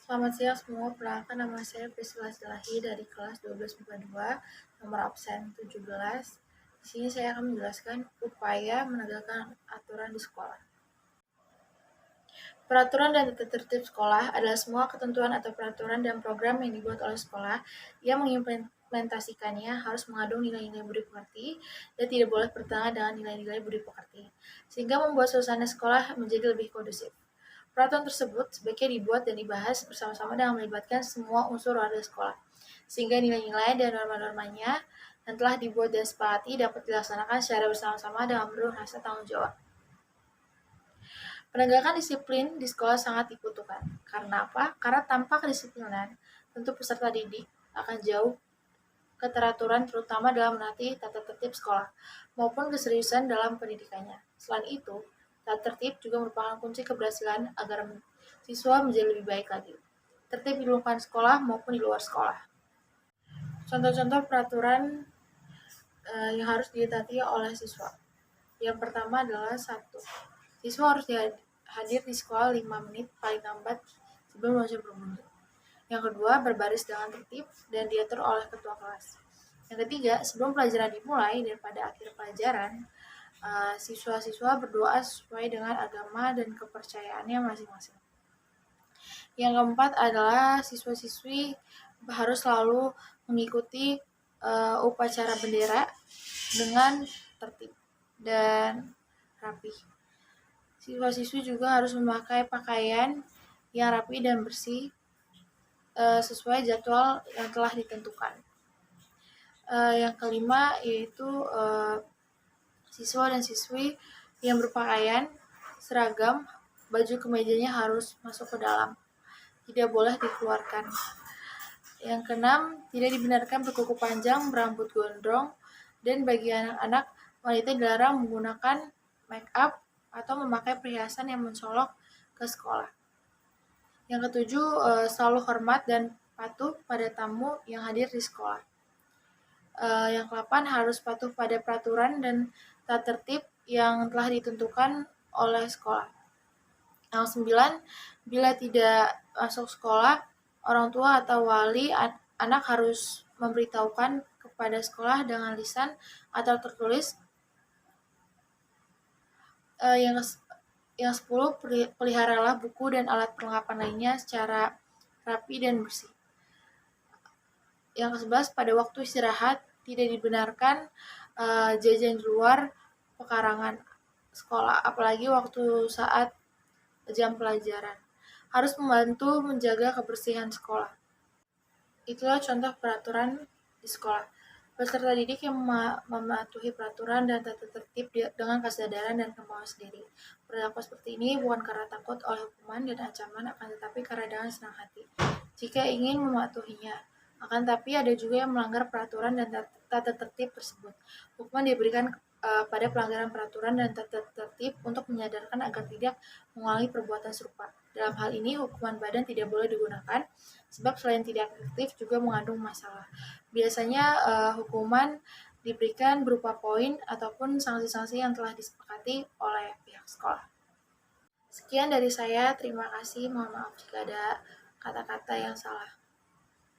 Selamat siang semua, perkenalkan nama saya Priscilla Silahi dari kelas 12 MIPA 2, nomor absen 17. Di sini saya akan menjelaskan upaya menegakkan aturan di sekolah. Peraturan dan tata tertib sekolah adalah semua ketentuan atau peraturan dan program yang dibuat oleh sekolah yang mengimplementasikannya harus mengandung nilai-nilai budi pekerti dan tidak boleh bertentangan dengan nilai-nilai budi pekerti, sehingga membuat suasana sekolah menjadi lebih kondusif. Peraturan tersebut sebaiknya dibuat dan dibahas bersama-sama dengan melibatkan semua unsur warga sekolah, sehingga nilai-nilai dan norma-normanya yang telah dibuat dan sepakati dapat dilaksanakan secara bersama-sama dengan penuh rasa tanggung jawab. Penegakan disiplin di sekolah sangat dibutuhkan. Karena apa? Karena tanpa kedisiplinan, tentu peserta didik akan jauh keteraturan terutama dalam menaati tata tertib sekolah maupun keseriusan dalam pendidikannya. Selain itu, tata tertib juga merupakan kunci keberhasilan agar siswa menjadi lebih baik lagi. Tertib di lingkungan sekolah maupun di luar sekolah. Contoh-contoh peraturan yang harus ditaati oleh siswa. Yang pertama adalah 1. Siswa harus hadir di sekolah 5 menit paling lambat sebelum lonceng berbunyi. Yang kedua, berbaris dengan tertib dan diatur oleh ketua kelas. Yang ketiga, sebelum pelajaran dimulai dan pada akhir pelajaran, siswa-siswa berdoa sesuai dengan agama dan kepercayaannya masing-masing. Yang keempat adalah siswa-siswi harus selalu mengikuti upacara bendera dengan tertib dan rapi. Siswa-siswi juga harus memakai pakaian yang rapi dan bersih sesuai jadwal yang telah ditentukan. Yang kelima yaitu siswa dan siswi yang berpakaian seragam, baju kemejanya harus masuk ke dalam, tidak boleh dikeluarkan. Yang keenam, tidak dibenarkan berkuku panjang, berambut gondrong, dan bagi anak-anak wanita dilarang menggunakan make up atau memakai perhiasan yang mencolok ke sekolah. Yang ketujuh, selalu hormat dan patuh pada tamu yang hadir di sekolah. Yang ke-8, harus patuh pada peraturan dan tata tertib yang telah ditentukan oleh sekolah. Yang 9, bila tidak masuk sekolah, orang tua atau wali anak harus memberitahukan kepada sekolah dengan lisan atau tertulis. Yang 10, peliharalah buku dan alat perlengkapan lainnya secara rapi dan bersih. Yang ke-11, pada waktu istirahat tidak dibenarkan jajan di luar pekarangan sekolah, apalagi waktu saat jam pelajaran. Harus membantu menjaga kebersihan sekolah. Itulah contoh peraturan di sekolah. Peserta didik yang mematuhi peraturan dan tata tertib dengan kesadaran dan kemauan sendiri. Perilaku seperti ini bukan karena takut oleh hukuman dan ancaman, akan tetapi karena dengan senang hati. Jika ingin mematuhinya, akan tetapi ada juga yang melanggar peraturan dan tata tertib tersebut. Hukuman diberikan pada pelanggaran peraturan dan tata tertib untuk menyadarkan agar tidak mengulangi perbuatan serupa. Dalam hal ini, hukuman badan tidak boleh digunakan, sebab selain tidak efektif juga mengandung masalah. Biasanya hukuman diberikan berupa poin ataupun sanksi-sanksi yang telah disepakati oleh pihak sekolah. Sekian dari saya, terima kasih, mohon maaf jika ada kata-kata yang salah.